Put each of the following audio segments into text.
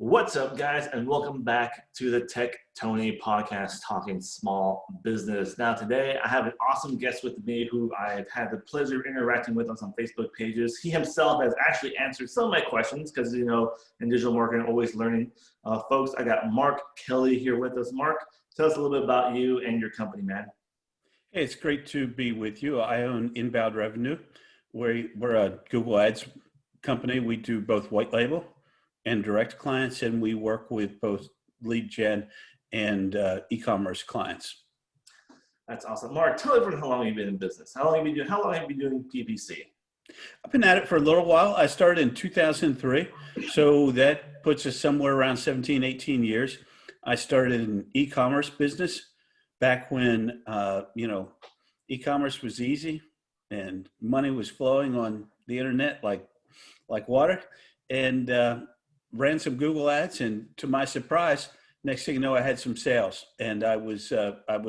What's up, guys, and welcome back to the Tec Tony Podcast, talking small business. Now, today I have an awesome guest with me who I've had the pleasure of interacting with us on Facebook pages. He himself has actually answered some of my questions because, in digital marketing, always learning. Folks, I got Mark Kelly here with us. Mark, tell us a little bit about you and your company, man. Hey, it's great to be with you. I own Inbound Revenue. We're a Google Ads company. We do both white label and direct clients, and we work with both lead gen and e-commerce clients. That's awesome. Mark, tell everyone how long you've been in business. How long have you been doing PPC? I've been at it for a little while. I started in 2003, so that puts us somewhere around 17, 18 years. I started an e-commerce business back when, e-commerce was easy and money was flowing on the internet like water, and ran some Google ads, and to my surprise, next thing you know, I had some sales, and I was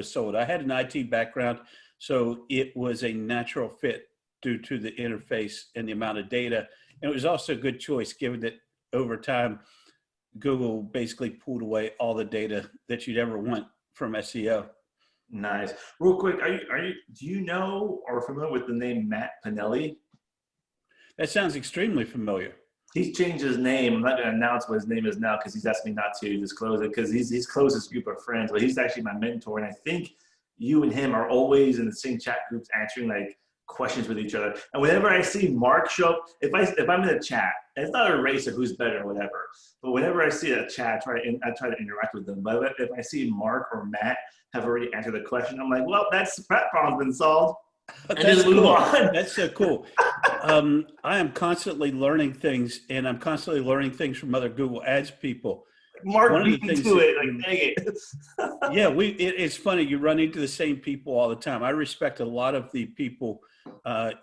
sold. I had an IT background, so it was a natural fit due to the interface and the amount of data. And it was also a good choice, given that over time, Google basically pulled away all the data that you'd ever want from SEO. Nice. Real quick, do you know or familiar with the name Matt Pinelli? That sounds extremely familiar. He's changed his name. I'm not going to announce what his name is now because he's asked me not to disclose it because he's closest group of friends, but he's actually my mentor. And I think you and him are always in the same chat groups answering like questions with each other. And whenever I see Mark show up, if I'm in a chat, and it's not a race of who's better or whatever, but whenever I see a chat, I try to interact with them. But if I see Mark or Matt have already answered the question, I'm like, well, that problem's been solved. And That's just move cool. on. That's so cool. I am constantly learning things, and I'm constantly learning things from other Google Ads people. Mark beat me to it, like, dang it. Yeah, it's funny. You run into the same people all the time. I respect a lot of the people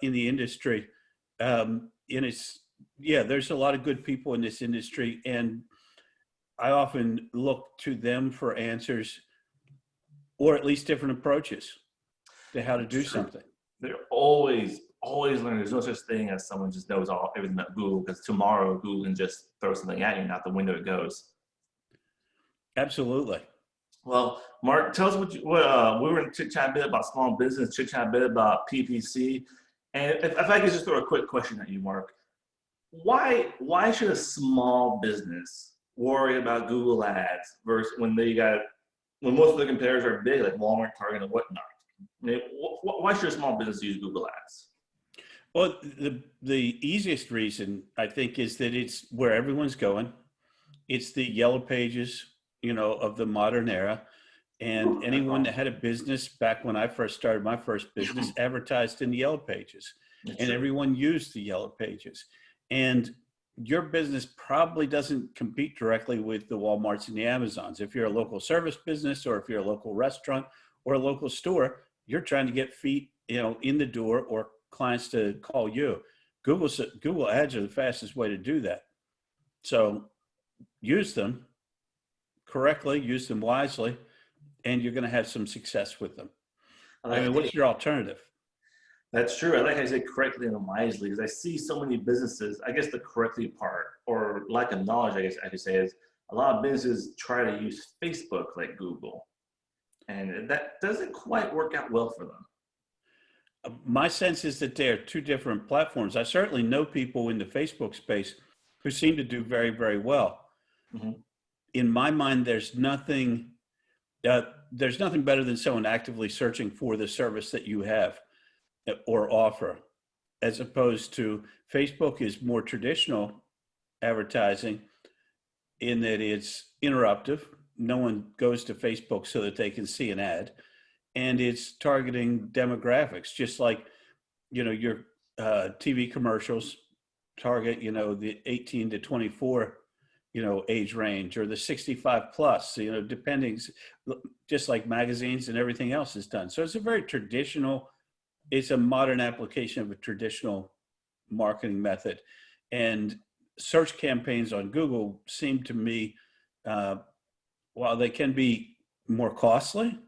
in the industry. And there's a lot of good people in this industry, and I often look to them for answers, or at least different approaches to how to do something. They're always learning. There's no such thing as someone just knows everything about Google, because tomorrow Google can just throw something at you and out the window it goes. Absolutely. Well, Mark, tell us we were in chit-chat a bit about small business, chit-chat a bit about PPC. And if I could just throw a quick question at you, Mark, why should a small business worry about Google Ads versus when most of the competitors are big, like Walmart, Target, and whatnot? I mean, why should a small business use Google Ads? Well, the easiest reason, I think, is that it's where everyone's going. It's the yellow pages, of the modern era. And anyone that had a business back when I first started my first business advertised in the yellow pages. And everyone used the yellow pages. And your business probably doesn't compete directly with the Walmarts and the Amazons. If you're a local service business, or if you're a local restaurant or a local store, you're trying to get feet, in the door, or clients to call you. Google Ads are the fastest way to do that. So use them correctly, use them wisely, and you're going to have some success with them. What's your alternative? That's true. I like how you say correctly and wisely, because I see so many businesses, I guess the correctly part, or lack of knowledge, I guess I could say, is a lot of businesses try to use Facebook like Google. And that doesn't quite work out well for them. My sense is that they're two different platforms. I certainly know people in the Facebook space who seem to do very, very well. Mm-hmm. In my mind, there's nothing better than someone actively searching for the service that you have or offer, as opposed to Facebook is more traditional advertising in that it's interruptive. No one goes to Facebook so that they can see an ad, and it's targeting demographics, just like, your TV commercials target, the 18 to 24, age range, or the 65 plus, depending, just like magazines and everything else is done. So it's it's a modern application of a traditional marketing method. And search campaigns on Google seem to me, while they can be more costly,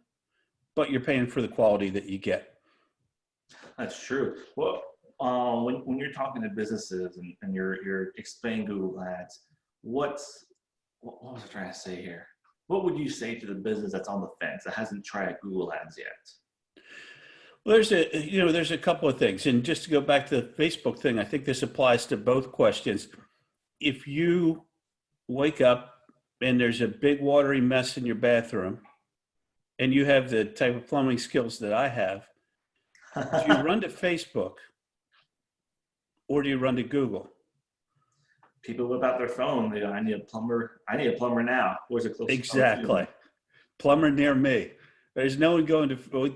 but you're paying for the quality that you get. That's true. Well, when you're talking to businesses and you're explaining Google Ads, what's what was I trying to say here? What would you say to the business that's on the fence that hasn't tried Google Ads yet? Well, there's a couple of things. And just to go back to the Facebook thing, I think this applies to both questions. If you wake up and there's a big watery mess in your bathroom and you have the type of plumbing skills that I have, do you run to Facebook or do you run to Google? People whip out their phone. They go, I need a plumber. I need a plumber now. Where's it close? Exactly. Plumber near me. There's no one going to.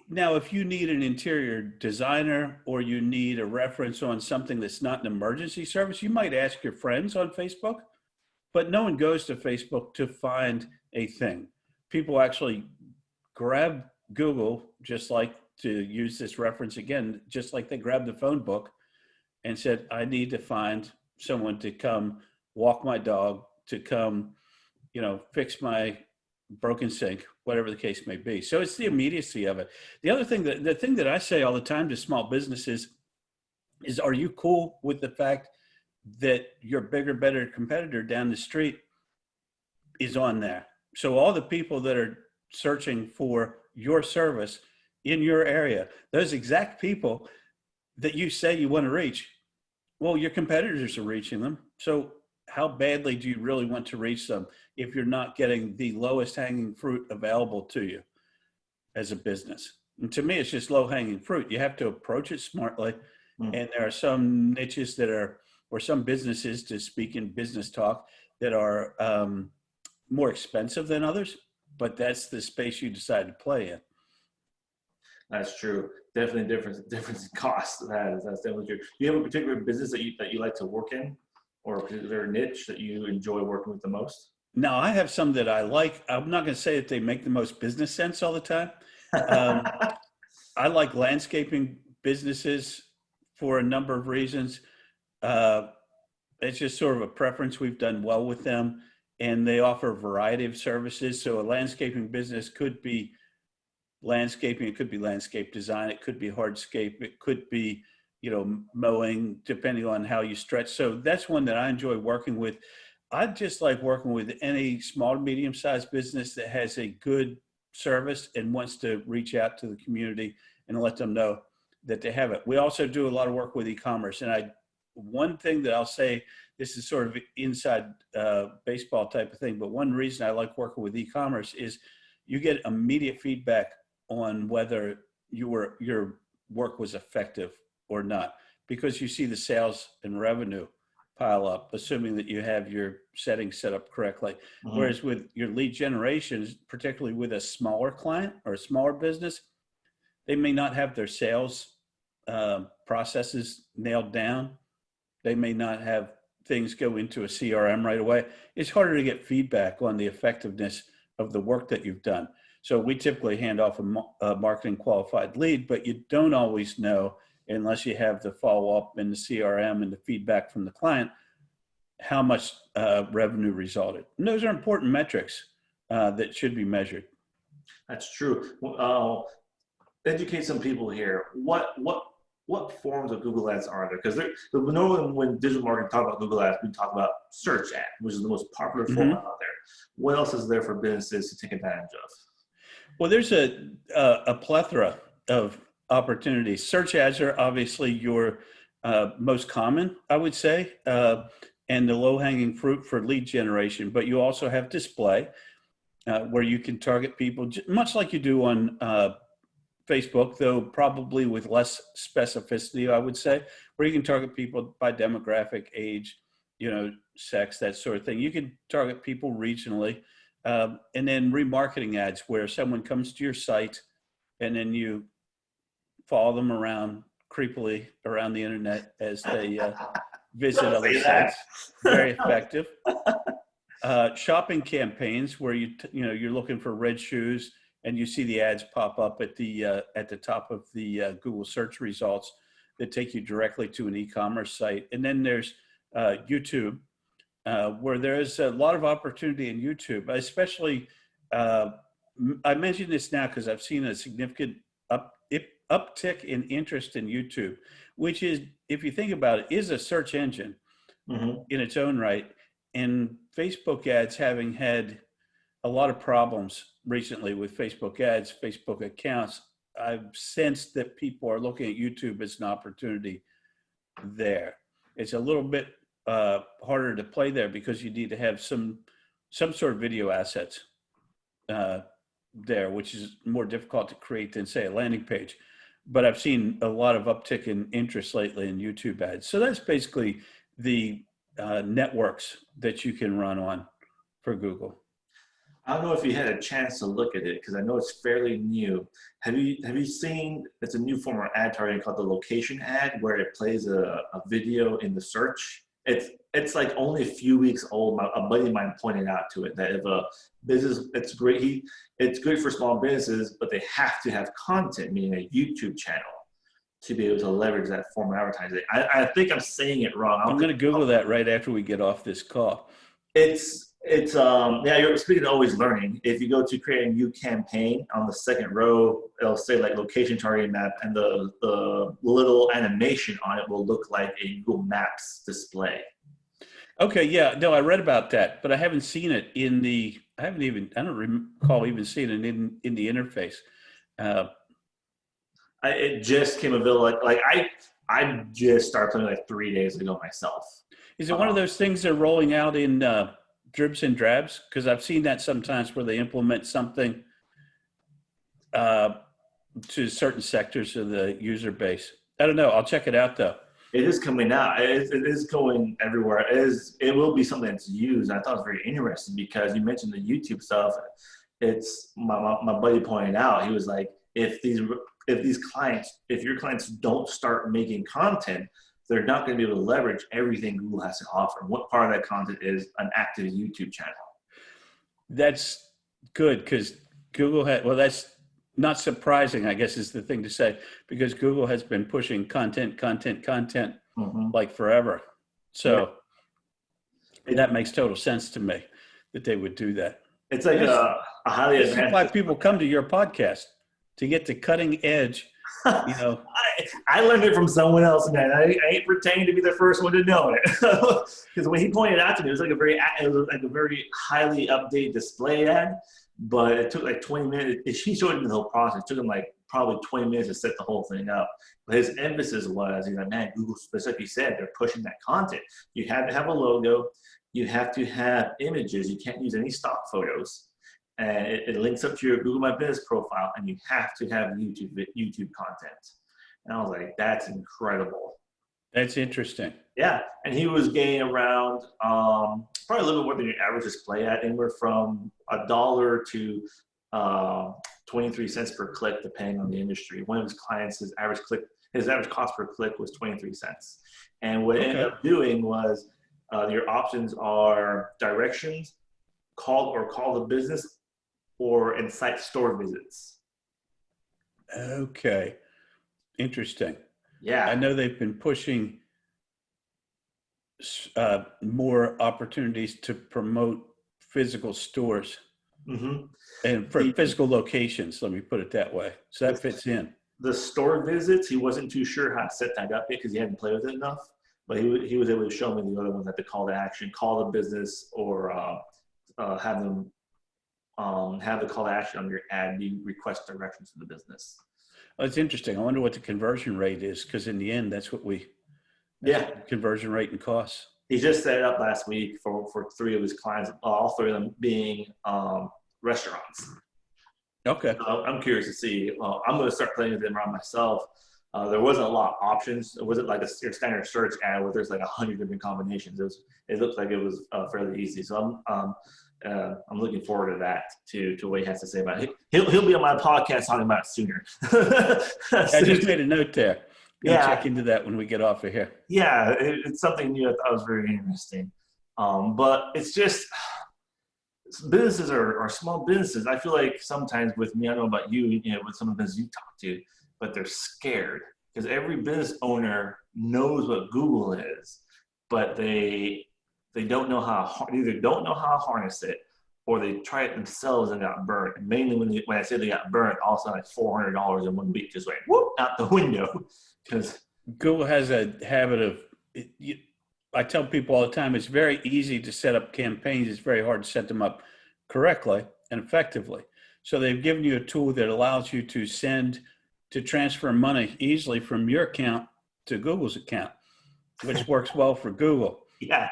Now, if you need an interior designer or you need a reference on something that's not an emergency service, you might ask your friends on Facebook, but no one goes to Facebook to find a thing. People actually grab Google, just like, to use this reference again, just like they grabbed the phone book and said, I need to find someone to come walk my dog, to come, fix my broken sink, whatever the case may be. So it's the immediacy of it. The thing that I say all the time to small businesses is, are you cool with the fact that your bigger, better competitor down the street is on there? So all the people that are searching for your service in your area, those exact people that you say you want to reach, well, your competitors are reaching them. So how badly do you really want to reach them if you're not getting the lowest hanging fruit available to you as a business? And to me, it's just low hanging fruit. You have to approach it smartly. And there are some niches or some businesses, to speak in business talk, that are more expensive than others, but that's the space you decide to play in. That's true. Definitely difference in cost. That's definitely true. Do you have a particular business that you like to work in, or a particular niche that you enjoy working with the most? No, I have some that I like. I'm not going to say that they make the most business sense all the time. I like landscaping businesses for a number of reasons. It's just sort of a preference. We've done well with them, and they offer a variety of services. So a landscaping business could be landscaping, it could be landscape design, it could be hardscape, it could be, mowing, depending on how you stretch. So that's one that I enjoy working with. I just like working with any small to medium-sized business that has a good service and wants to reach out to the community and let them know that they have it. We also do a lot of work with e-commerce. And one thing that I'll say, this is sort of inside baseball type of thing, but one reason I like working with e-commerce is you get immediate feedback on whether your work was effective or not, because you see the sales and revenue pile up, assuming that you have your settings set up correctly. Mm-hmm. Whereas with your lead generations, particularly with a smaller client or a smaller business, they may not have their sales processes nailed down. They may not have things go into a CRM right away. It's harder to get feedback on the effectiveness of the work that you've done. So we typically hand off a marketing qualified lead, but you don't always know, unless you have the follow-up and the CRM and the feedback from the client, how much revenue resulted. And those are important metrics that should be measured. That's true. Educate some people here. What forms of Google Ads are there? Because normally when digital marketing talk about Google Ads, we talk about search ad, which is the most popular format out there. What else is there for businesses to take advantage of? Well, there's a plethora of opportunities. Search ads are obviously your most common, I would say, and the low-hanging fruit for lead generation. But you also have display, where you can target people, much like you do on Facebook, though probably with less specificity, I would say, where you can target people by demographic, age, sex, that sort of thing. You can target people regionally. And then remarketing ads, where someone comes to your site and then you follow them around creepily around the internet as they visit other sites. Very effective. Shopping campaigns, where you're looking for red shoes and you see the ads pop up at the top of the Google search results that take you directly to an e-commerce site. And then there's YouTube, where there's a lot of opportunity in YouTube, especially, I mention this now because I've seen a significant uptick in interest in YouTube, which is, if you think about it, is a search engine in its own right. and Facebook ads having had a lot of problems recently with Facebook ads, Facebook accounts, I've sensed that people are looking at YouTube as an opportunity there. It's a little bit harder to play there because you need to have some sort of video assets there, which is more difficult to create than, say, a landing page. But I've seen a lot of uptick in interest lately in YouTube ads. So that's basically the networks that you can run on for Google. I don't know if you had a chance to look at it because I know it's fairly new. Have you seen, it's a new form of ad targeting called the location ad, where it plays a video in the search? It's like only a few weeks old. A buddy of mine pointed out to it that if a business, it's great. It's good for small businesses, but they have to have content, meaning a YouTube channel, to be able to leverage that form of advertising. I think I'm saying it wrong. I'm going to Google that right after we get off this call. Yeah, you're speaking of always learning. If you go to create a new campaign, on the second row, it'll say like location targeting map, and the little animation on it will look like a Google Maps display. Okay, yeah, no, I read about that, but I haven't seen it I don't recall even seeing it in the interface. It just came available. I just started playing like 3 days ago myself. Is it one of those things they're rolling out in dribs and drabs? Because I've seen that sometimes where they implement something to certain sectors of the user base. I don't know. I'll check it out though. It is coming out. It is going everywhere. It will be something that's used. I thought it was very interesting because you mentioned the YouTube stuff. It's my buddy pointed out. He was like, if your clients don't start making content, they're not going to be able to leverage everything Google has to offer. What part of that content is an active YouTube channel? That's good because Google that's not surprising, I guess is the thing to say, because Google has been pushing content like forever. So that makes total sense to me that they would do that. It's like a highly advanced. That's why people come to your podcast, to get the cutting edge, I learned it from someone else, man. I ain't pretending to be the first one to know it. Because when he pointed it out to me, it was like a very highly updated display ad, but it took like 20 minutes. He showed me the whole process. It took him like probably 20 minutes to set the whole thing up. But his emphasis was, he's like, man, Google specifically said they're pushing that content. You have to have a logo. You have to have images. You can't use any stock photos. And it links up to your Google My Business profile, and you have to have YouTube content. And I was like, that's incredible. That's interesting. Yeah, and he was getting around probably a little bit more than your average display ad, anywhere from $1 to 23 cents per click, depending on the industry. One of his clients, his average cost per click was 23 cents. And what it ended up doing was your options are directions, call the business, or incite store visits. Okay. Interesting. Yeah. I know they've been pushing more opportunities to promote physical stores and for physical locations, let me put it that way. So that fits in. The store visits, he wasn't too sure how to set that up yet because he hadn't played with it enough. But he was able to show me the other ones, like the call to action, call the business, or have them have the call to action on your ad be request directions to the business. Well, it's interesting. I wonder what the conversion rate is, because in the end, that's what conversion rate and costs. He just set it up last week for 3 of his clients, all 3 of them being restaurants. Okay. So I'm curious to see. I'm going to start playing with them around myself. There wasn't a lot of options. It wasn't like your standard search ad where there's like 100 different combinations. It looked like it was fairly easy. So I'm looking forward to that, to what he has to say about it. He'll be on my podcast talking about it sooner. I just made a note there. Yeah. Check into that when we get off of here. Yeah, it's something new I thought was very interesting. But it's just, businesses are small businesses. I feel like sometimes with me, I don't know about you, with some of the businesses you talk to, but they're scared because every business owner knows what Google is, but they don't know how, either don't know how to harness it, or they try it themselves and got burnt. And mainly when I say they got burnt, also like $400 in 1 week just went whoop out the window. Because Google has a habit of I tell people all the time, it's very easy to set up campaigns. It's very hard to set them up correctly and effectively. So they've given you a tool that allows you to transfer money easily from your account to Google's account, which works well for Google. Yeah.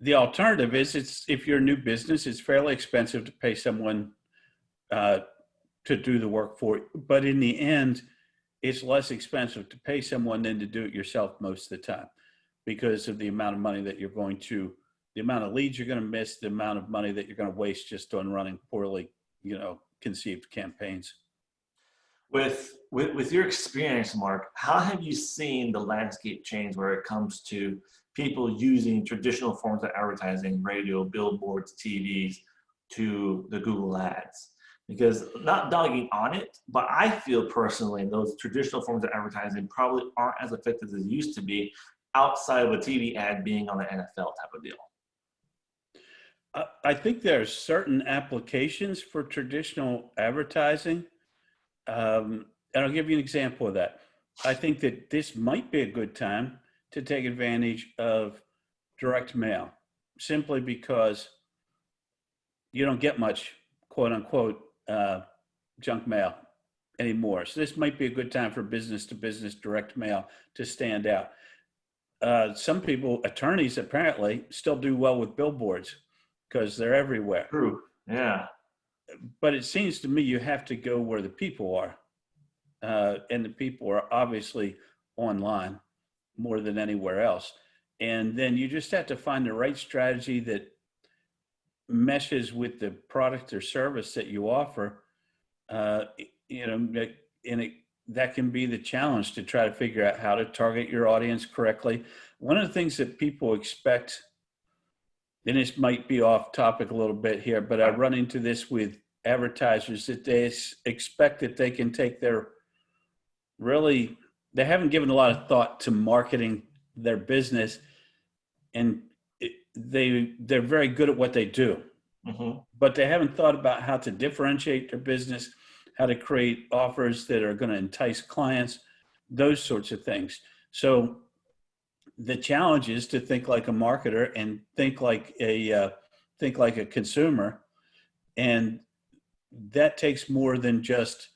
The alternative is if you're a new business, it's fairly expensive to pay someone to do the work for you. But in the end, it's less expensive to pay someone than to do it yourself most of the time, because of the amount of money that the amount of leads you're going to miss, the amount of money that you're going to waste just on running poorly, conceived campaigns. With your experience, Mark, how have you seen the landscape change where it comes to people using traditional forms of advertising, radio, billboards, TVs, to the Google ads? Because not dogging on it, but I feel personally those traditional forms of advertising probably aren't as effective as they used to be outside of a TV ad being on the NFL type of deal. I think there are certain applications for traditional advertising. And I'll give you an example of that. I think that this might be a good time to take advantage of direct mail, simply because you don't get much, quote unquote, junk mail anymore. So this might be a good time for business to business direct mail to stand out. Some people, attorneys apparently, still do well with billboards because they're everywhere. True. Yeah. But it seems to me you have to go where the people are. And the people are obviously online more than anywhere else. And then you just have to find the right strategy that meshes with the product or service that you offer. That can be the challenge, to try to figure out how to target your audience correctly. One of the things that people expect, and this might be off topic a little bit here, but I run into this with advertisers, that they expect that they can take they haven't given a lot of thought to marketing their business, and they're very good at what they do, but they haven't thought about how to differentiate their business, how to create offers that are going to entice clients, those sorts of things. So the challenge is to think like a marketer and think like a consumer, and that takes more than just,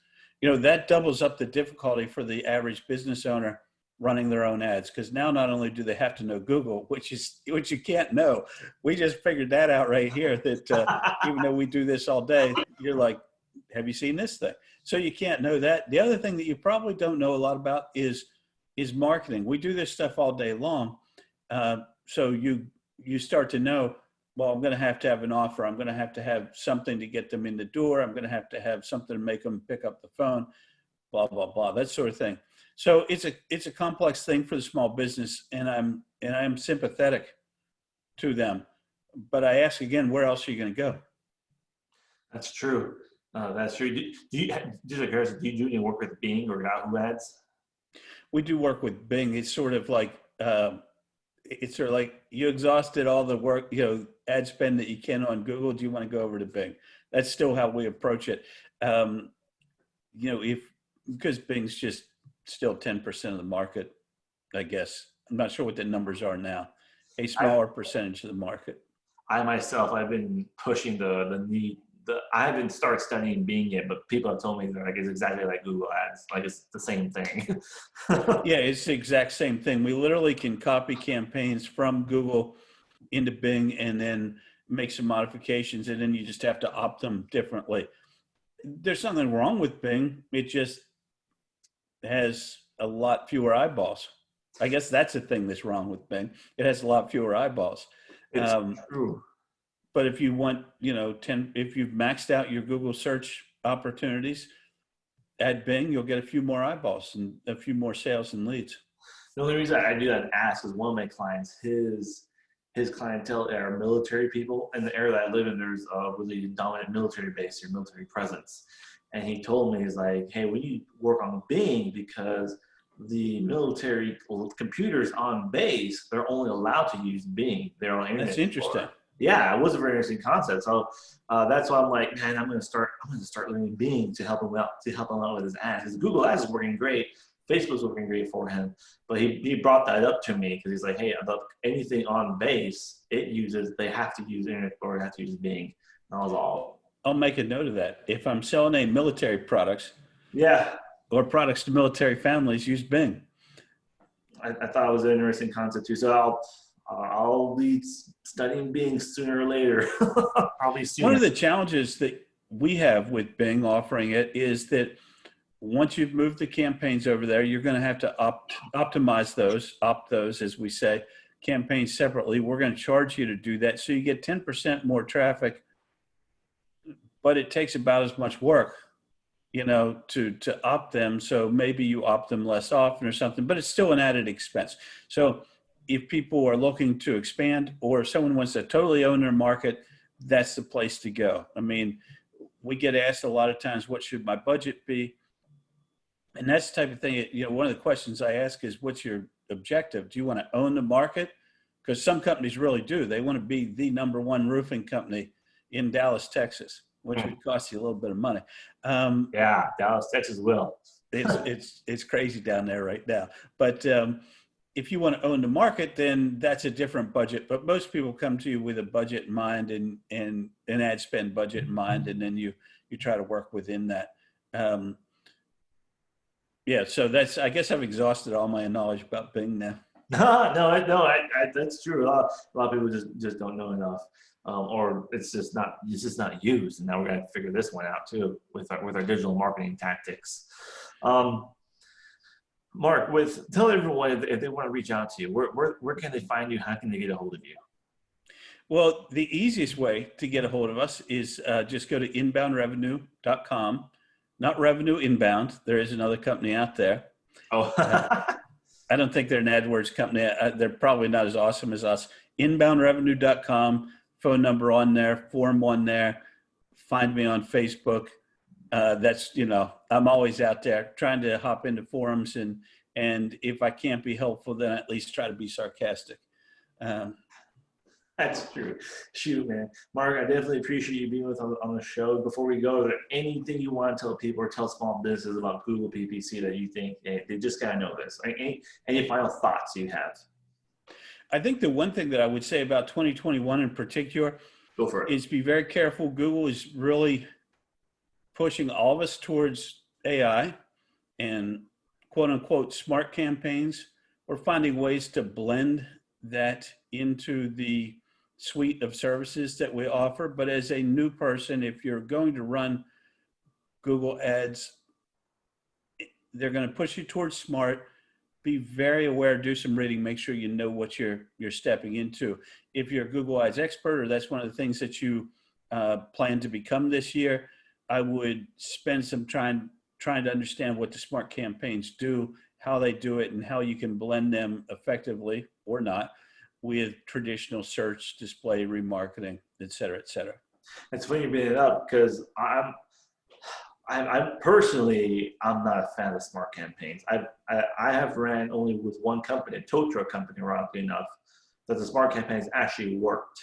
that doubles up the difficulty for the average business owner running their own ads, because now not only do they have to know Google, which you can't know. We just figured that out right here, that even though we do this all day, you're like, have you seen this thing? So you can't know that. The other thing that you probably don't know a lot about is marketing. We do this stuff all day long. So you start to know, well, I'm going to have an offer. I'm going to have something to get them in the door. I'm going to have something to make them pick up the phone, blah, blah, blah, that sort of thing. So it's a complex thing for the small business, and I'm sympathetic to them. But I ask again, where else are you going to go? That's true. That's true. Do you do any work with Bing or Yahoo ads? We do work with Bing. It's sort of like you exhausted all the work, ad spend that you can on Google. Do you want to go over to Bing? That's still how we approach it. Because Bing's just still 10% of the market, I guess. I'm not sure what the numbers are now. A smaller percentage of the market. I've been pushing the need. I haven't started studying Bing yet, but people have told me that it's exactly like Google ads. Like it's the same thing. Yeah, it's the exact same thing. We literally can copy campaigns from Google into Bing and then make some modifications, and then you just have to opt them differently. There's nothing wrong with Bing. It just has a lot fewer eyeballs. I guess that's the thing that's wrong with Bing. It has a lot fewer eyeballs. It's true. But if you want, if you've maxed out your Google search opportunities, at Bing, you'll get a few more eyeballs and a few more sales and leads. The only reason I do that and ask is one of my clients, his clientele are military people. In the area that I live in, there's a really dominant military base or military presence. And he told me, he's like, hey, we need to work on Bing because the military computers on base, they're only allowed to use Bing. They're on internet. That's interesting. Yeah, it was a very interesting concept. So that's why I'm like, man, I'm going to start learning Bing to help him out with his ads. Because Google Ads is working great. Facebook's working great for him. But he brought that up to me because he's like, hey, about anything on base, they have to use internet or they have to use Bing. And I was all, I'll make a note of that. If I'm selling any military products, yeah, or products to military families, use Bing. I thought it was an interesting concept too. So I'll be studying Bing sooner or later. Probably sooner. One of the challenges that we have with Bing offering it is that once you've moved the campaigns over there, you're going to have to optimize those, opt those, as we say, campaigns separately. We're going to charge you to do that. So you get 10% more traffic, but it takes about as much work, to opt them. So maybe you opt them less often or something, but it's still an added expense. So if people are looking to expand or if someone wants to totally own their market, that's the place to go. I mean, we get asked a lot of times, what should my budget be? And that's the type of thing, one of the questions I ask is, what's your objective? Do you want to own the market? Because some companies really do. They want to be the number one roofing company in Dallas, Texas, which would cost you a little bit of money. Yeah, Dallas, Texas will. It's crazy down there right now. But if you want to own the market, then that's a different budget. But most people come to you with a budget in mind and an ad spend budget in mind, and then you try to work within that. So I guess I've exhausted all my knowledge about Bing now. No, that's true. A lot of people just don't know enough, or it's just not used. And now we're going to figure this one out too with our digital marketing tactics. Mark, tell everyone if they want to reach out to you, where can they find you? How can they get a hold of you? Well, the easiest way to get a hold of us is just go to inboundrevenue.com. Not Revenue Inbound. There is another company out there. Oh. I don't think they're an AdWords company. They're probably not as awesome as us. Inboundrevenue.com, phone number on there, form on there. Find me on Facebook. That's, I'm always out there trying to hop into forums, and if I can't be helpful, then at least try to be sarcastic. That's true. Shoot, man. Mark, I definitely appreciate you being with us on the show. Before we go, is there anything you want to tell people or tell small businesses about Google PPC that you think they just got to know this? Any final thoughts you have? I think the one thing that I would say about 2021 in particular Go for it. is be very careful. Google is really pushing all of us towards AI and quote unquote smart campaigns. We're finding ways to blend that into the suite of services that we offer. But as a new person, if you're going to run Google ads, they're going to push you towards smart. Be very aware, do some reading, make sure you know what you're stepping into. If you're a Google Ads expert, or that's one of the things that you plan to become this year, I would spend some time trying to understand what the smart campaigns do, how they do it, and how you can blend them effectively or not with traditional search, display, remarketing, et cetera, et cetera. It's funny you bring it up because I'm personally, I'm not a fan of smart campaigns. I have ran only with one company, a tow truck company, ironically enough, that the smart campaigns actually worked.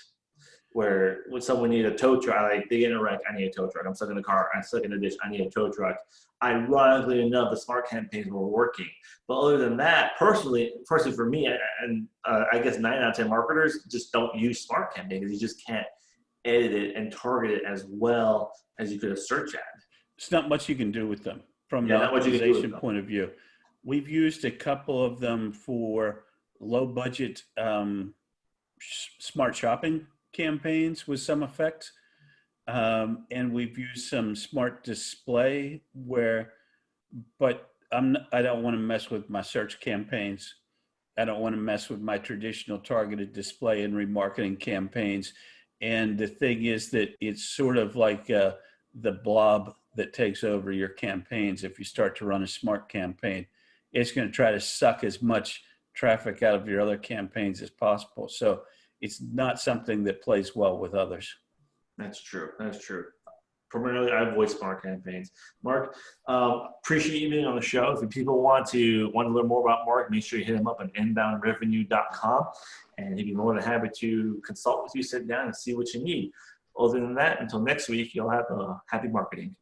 Where when someone needed a tow truck, they get in a wreck, I need a tow truck. I'm stuck in the car, I'm stuck in the ditch, I need a tow truck. Ironically enough, the smart campaigns were working. But other than that, personally for me, and I guess 9 out of 10 marketers just don't use smart campaigns because you just can't edit it and target it as well as you could a search ad. It's not much you can do with them from an optimization point of view. We've used a couple of them for low budget smart shopping campaigns with some effect. And we've used some smart display but I don't want to mess with my search campaigns. I don't want to mess with my traditional targeted display and remarketing campaigns. And the thing is that it's sort of like the blob that takes over your campaigns. If you start to run a smart campaign, it's going to try to suck as much traffic out of your other campaigns as possible. So it's not something that plays well with others. That's true. Primarily, I avoid smart campaigns. Mark, appreciate you being on the show. If people want to learn more about Mark, make sure you hit him up on inboundrevenue.com, and he'd be more than happy to consult with you, sit down, and see what you need. Other than that, until next week, you'll have happy marketing.